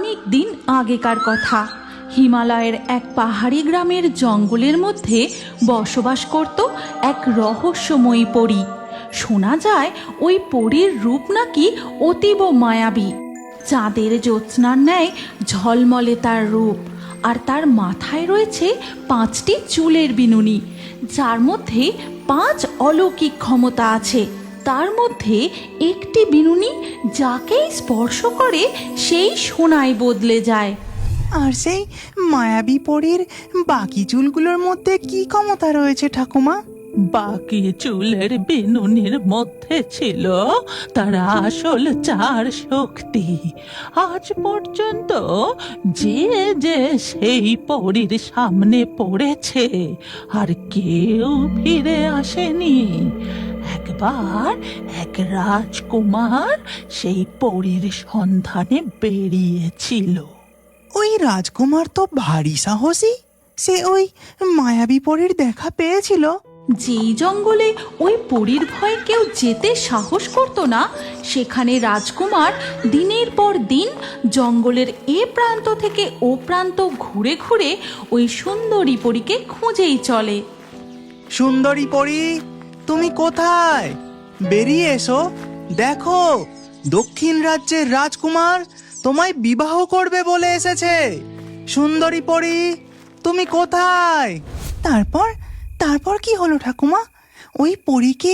অনেক দিন আগেকার কথা। হিমালয়ের এক পাহাড়ি গ্রামের জঙ্গলের মধ্যে বসবাস করত এক রহস্যময়ী পরী। শোনা যায় ওই পরীর রূপ নাকি অতীব মায়াবী। চাঁদের জ্যোৎস্নার ন্যায় ঝলমলে তার রূপ, আর তার মাথায় রয়েছে 5টি চুলের বিনুনি, যার মধ্যে 5 অলৌকিক ক্ষমতা আছে। তার মধ্যে একটি বিনুনি যাকেই স্পর্শ করে সেই সোনায় বদলে যায়। আর সেই মায়াবী পরীর বাকি চুলগুলোর মধ্যে কি ক্ষমতা রয়েছে ঠাকুমা? বাকি চুলের বিনুনির মধ্যে ছিল তার আসল 4 শক্তি। আজ পর্যন্ত যে যে সেই পরীর সামনে পড়েছে আর কেউ ফিরে আসেনি। একবার এক রাজকুমার সেই পরীর সন্ধানে বেরিয়েছিল। ওই রাজকুমার তো ভারী সাহসী। সে ওই মায়াবী পরীর দেখা পেয়েছিল। যেই জঙ্গলে ওই পরীর ভয়ে কেউ যেতে সাহস করত না, সেখানে রাজকুমার দিনের পর দিন জঙ্গলের এ প্রান্ত থেকে ও প্রান্ত ঘুরে ঘুরে ওই সুন্দরী পরীকে খুঁজেই চলে। সুন্দরী পরী, তুমি কোথায়? বেরিয়ে এসো। দেখো, দক্ষিণ রাজ্যের রাজকুমার তোমায় বিবাহ করবে বলে এসেছে। সুন্দরী পরী, তুমি কোথায়? তারপর কি হলো ঠাকুমা? ওই পরী কি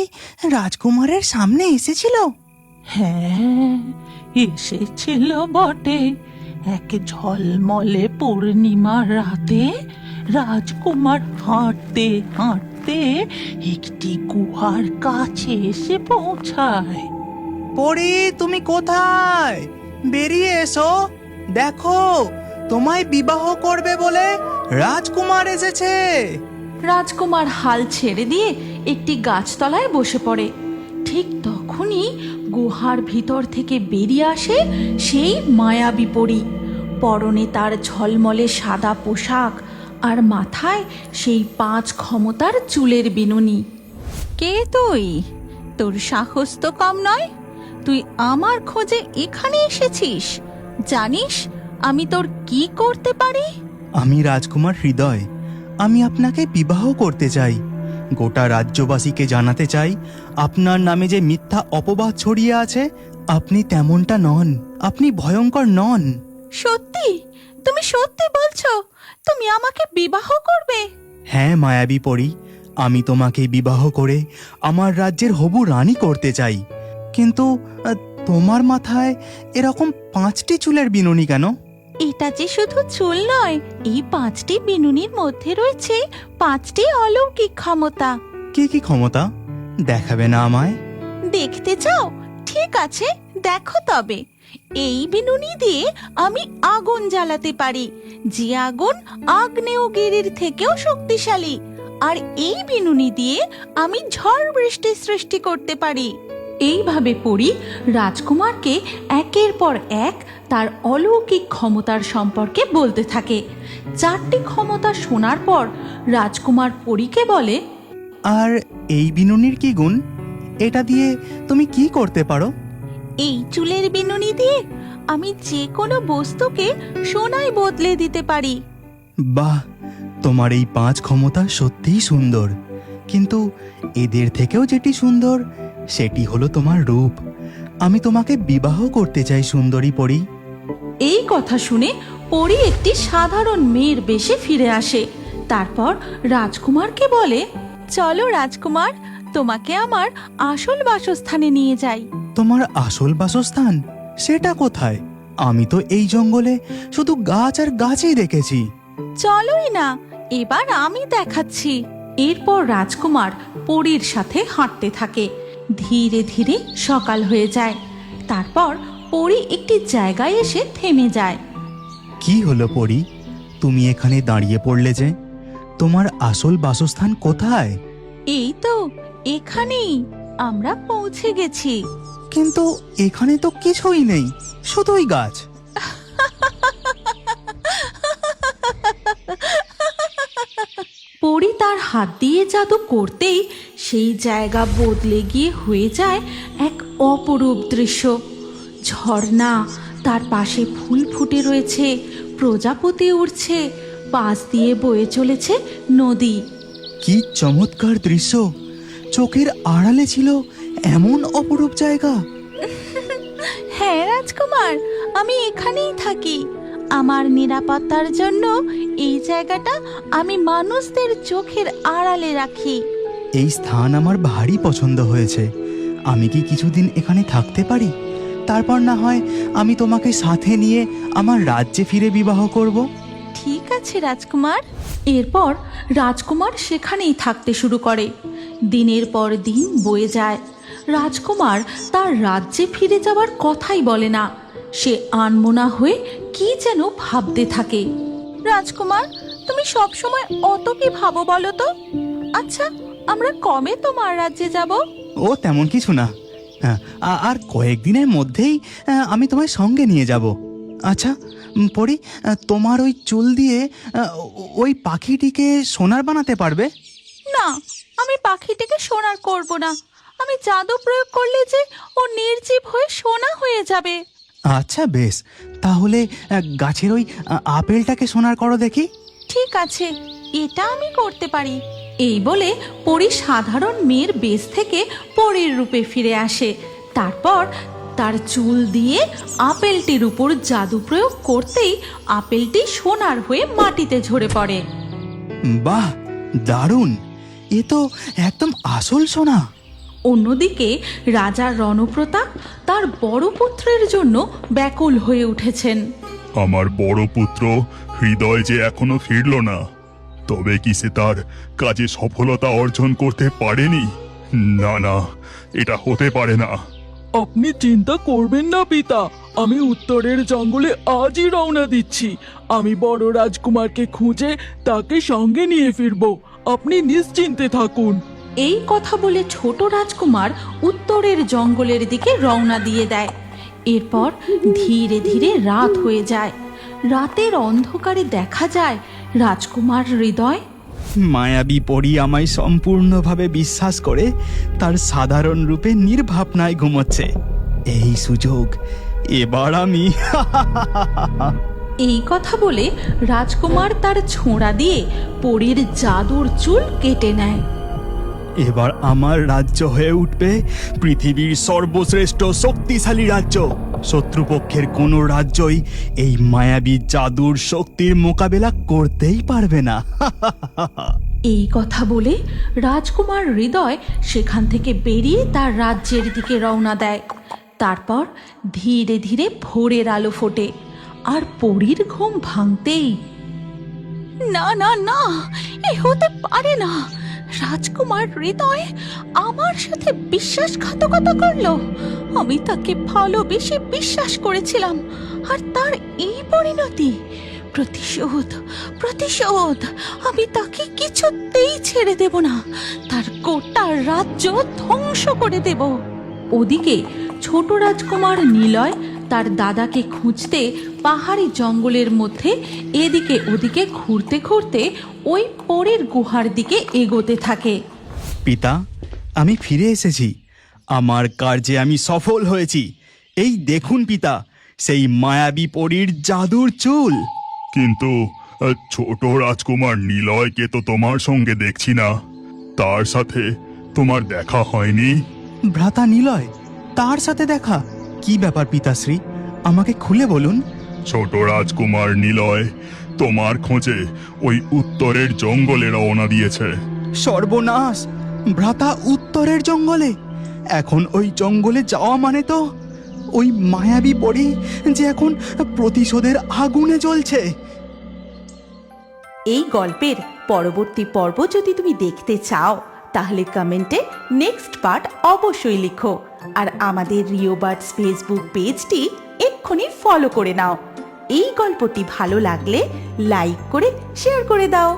রাজকুমারের সামনে এসেছিল? হ্যাঁ, এসেছিল বটে। এক ঝলমলে পূর্ণিমার রাতে রাজকুমার হাঁটতে হাঁটতে একটি গুহার কাছে এসে পৌঁছায়। পরী, তুমি কোথায়? বেরিয়ে এসো। দেখো, তোমায় বিবাহ করবে বলে রাজকুমার এসেছে। রাজকুমার হাল ছেড়ে দিয়ে একটি গাছতলায় বসে পড়ে। ঠিক তখনই গুহার ভিতর থেকে বেরিয়ে আসে সেই মায়াবী পরী। পরনে তার ঝলমলে সাদা পোশাক, আর মাথায় সেই 5 ক্ষমতার চুলের বিনুনি। কে তুই? তোর সাহস তো কম নয়। তুই আমার খোঁজে এখানে এসেছিস। জানিস আমি তোর কি করতে পারি? আমি রাজকুমার হৃদয়। আমি আপনাকে বিবাহ করতে চাই। গোটা রাজ্যবাসীকে জানাতে চাই আপনার নামে যে মিথ্যা অপবাদ ছড়িয়ে আছে, আপনি তেমনটা নন। আপনি ভয়ঙ্কর নন। সত্যি? তুমি সত্যি বলছো? তুমি আমাকে বিবাহ করবে? হ্যাঁ মায়াবী পরী, আমি তোমাকে বিবাহ করে আমার রাজ্যের হবু রানী করতে চাই। কিন্তু তোমার মাথায় এরকম 5টি চুলের বিনুনি কেন? এটা যে শুধু চুল নয়, এই 5টি বিনুনির মধ্যে রয়েছে 5টি অলৌকিক ক্ষমতা। কি কি ক্ষমতা? দেখাবে না আমায়? দেখতে চাও? ঠিক আছে, দেখো তবে। এই বিনুনি দিয়ে আমি আগুন জ্বালাতে পারি, যে আগুন আগ্নেয়গিরির থেকেও শক্তিশালী। আর এই বিনুনি দিয়ে আমি ঝড় বৃষ্টি সৃষ্টি করতে পারি। এইভাবে পরী রাজকুমারকে একের পর এক তার অলৌকিক ক্ষমতার সম্পর্কে বলতে থাকে। 4টি ক্ষমতা শোনার পর রাজকুমার পরীকে বলে, আর এই বিনুনির কি গুণ? এটা দিয়ে তুমি কি করতে পারো? এই চুলের বিনুনি দিয়ে আমি যে কোনো বস্তুকে সোনায় বদলে দিতে পারি। বাহ, তোমার এই 5 ক্ষমতা সত্যিই সুন্দর। কিন্তু এদের থেকেও যেটি সুন্দর সেটি হলো তোমার রূপ। আমি তোমাকে বিবাহ করতে চাই সুন্দরী পরী। এই কথা শুনে পরী একটি সাধারণ মেয়ের বেশে ফিরে আসে। তারপর রাজকুমারকে বলে, চলো রাজকুমার, তোমাকে আমার আসল বাসস্থানে নিয়ে যাই। তোমার আসল বাসস্থান সেটা কোথায়? আমি তো এই জঙ্গলে শুধু গাছ আর গাছই দেখেছি। চলোই না, এবার আমি দেখাচ্ছি। এরপর রাজকুমার পরীর সাথে হাঁটতে থাকে। ধীরে ধীরে সকাল হয়ে যায়। তারপর পরী একটি জায়গায় এসে থেমে যায়। কি হলো পরী, তুমি এখানে দাঁড়িয়ে পড়লে যে? তোমার আসল বাসস্থান কোথায়? এই তো এখানেই, আমরা পৌঁছে গেছি। কিন্তু এখানে তো কিছুই নেই, শুধুই গাছ। পরী তার হাত দিয়ে জাদু করতেই সেই জায়গা বদলে গিয়ে হয়ে যায় এক অপরূপ দৃশ্য। ঝর্ণা, তার পাশে ফুল ফুটে রয়েছে, প্রজাপতি উড়ছে, পাশ দিয়ে বয়ে চলেছে নদী। কি চমৎকার দৃশ্য! চোখের আড়ালে ছিল এমন অপরূপ জায়গা। হ্যাঁ রাজকুমার, আমি এখানেই থাকি। আমার নিরাপত্তার জন্য এই জায়গাটা আমি মানুষদের চোখের আড়ালে রাখি। এই স্থান আমার ভারী পছন্দ হয়েছে। আমি কি কিছুদিন এখানে থাকতে পারি? তারপর না হয় আমি তোমাকে সাথে নিয়ে আমার রাজ্যে ফিরে বিবাহ করব। ঠিক আছে রাজকুমার। এরপর রাজকুমার সেখানেই থাকতে শুরু করে। দিনের পর দিন বয়ে যায়। রাজকুমার তার রাজ্যে ফিরে যাওয়ার কথাই বলে না। সে আনমনা হয়ে কি যেন ভাবতে থাকে। রাজকুমার, তুমি সব সময় অত কি ভাবো বলো তো? আচ্ছা, আমরা কবে তোমার রাজ্যে যাব? ও তেমন কিছু না। আর কয়েকদিনের মধ্যেই আমি তোমায় সঙ্গে নিয়ে যাব। আচ্ছা পরি, তোমার ওই চুল দিয়ে ওই পাখিটিকে সোনার বানাতে পারবে? না, আমি পাখিটিকে সোনার করব না। আমি জাদু প্রয়োগ করলে যে ও নির্জীব হয়ে সোনা হয়ে যাবে। আচ্ছা বেশ, তাহলে গাছের ওই আপেলটাকে সোনার করো দেখি। ঠিক আছে, এটা আমি করতে পারি। এই বলে পরী সাধারণ মেয়ের বেশ থেকে পরীর রূপে ফিরে আসে। তারপর তার চুল দিয়ে আপেলটির উপর জাদু প্রয়োগ করতেই আপেলটি সোনার হয়ে মাটিতে ঝরে পড়ে। বাহ, দারুণ! এ তো একদম আসল সোনা। অন্যদিকে রাজা রণপ্রতাপ তার বড় পুত্রের জন্য ব্যাকুল হয়ে উঠেছেন। আমার বড় পুত্র হৃদয় যে এখনো ফিরল না, তবে কি সে তার কাজে সফলতা অর্জন করতে পারেনি? না না, এটা হতে পারে না। আপনি চিন্তা করবেন না পিতা, আমি উত্তরের জঙ্গলে আজই রওনা দিচ্ছি। আমি বড় রাজকুমারকে খুঁজে তাকে সঙ্গে নিয়ে ফিরব। আপনি নিশ্চিন্তে থাকুন। এই কথা বলে ছোট রাজকুমার উত্তরের জঙ্গলের দিকে রওনা দিয়ে দেয়। এরপর ধীরে ধীরে রাত হয়ে যায়। রাতের অন্ধকারে দেখা যায় রাজকুমার হৃদয় মায়াবী পরী আমায় সম্পূর্ণভাবে বিশ্বাস করে তার সাধারণ রূপে নির্ভাবনায় ঘুমোচ্ছে। এই সুযোগ এবার আমি এই কথা বলে রাজকুমার তার ছোঁড়া দিয়ে পরীর জাদুর চুল কেটে নেয়। এবার আমার রাজ্য হয়ে উঠবে পৃথিবীর সর্বশ্রেষ্ঠ শক্তিশালী রাজ্য। শত্রুপক্ষের কোনো রাজ্যই এই মায়াবী জাদুর শক্তির মোকাবেলা করতেই পারবে না। এই কথা বলে রাজকুমার হৃদয় সেখান থেকে বেরিয়ে তার রাজ্যের দিকে রওনা দেয়। তারপর ধীরে ধীরে ভোরের আলো ফোটে আর পরীর ঘুম ভাঙতেই, না না না, এ হতে পারে না। রাজকুমার হৃদয় আমার সাথে বিশ্বাসঘাতকতা করলো। আমি তাকে ভালোবেসে বিশ্বাস করেছিলাম, আর তার এই পরিণতি। প্রতিশোধ, প্রতিশোধ! আমি তাকে কিছুতেই ছেড়ে দেব না। তার গোটা রাজ্য ধ্বংস করে দেব। ওদিকে ছোট রাজকুমার নিলয় তার দাদাকে খুঁজতে পাহাড়ি জঙ্গলের মধ্যে এদিকে ওদিকে ঘুরতে ঘুরতে ওই পরের গুহার দিকে এগোতে থাকে। পিতা, আমি ফিরে এসেছি। আমার কার্যে আমি সফল হয়েছি। এই দেখুন পিতা, সেই মায়াবী পরীর জাদুর চুল। কিন্তু ছোট রাজকুমার নিলয়কে তো তোমার সঙ্গে দেখছি না। তার সাথে তোমার দেখা হয়নি? ভ্রাতা নিলয়, তার সাথে দেখা? কি ব্যাপার পিতাশ্রী, আমাকে খুলে বলুন। ছোট রাজকুমার নিলয় তোমার খোঁজে ওই উত্তরের জঙ্গলে রওনা দিয়েছে। সর্বনাশ! ভ্রাতা উত্তরের জঙ্গলে? এখন ওই জঙ্গলে যাওয়া মানে তো ওই মায়াবী পরী যে এখন প্রতিশোধের আগুনে জ্বলছে। এই গল্পের পরবর্তী পর্ব যদি তুমি দেখতে চাও তাহলে কমেন্টে নেক্সট পার্ট অবশ্যই লিখো। আর আমাদের রিও বার্ডস ফেসবুক পেজটি এক্ষুনি ফলো করে নাও। এই গল্পটি ভালো লাগলে লাইক করে শেয়ার করে দাও।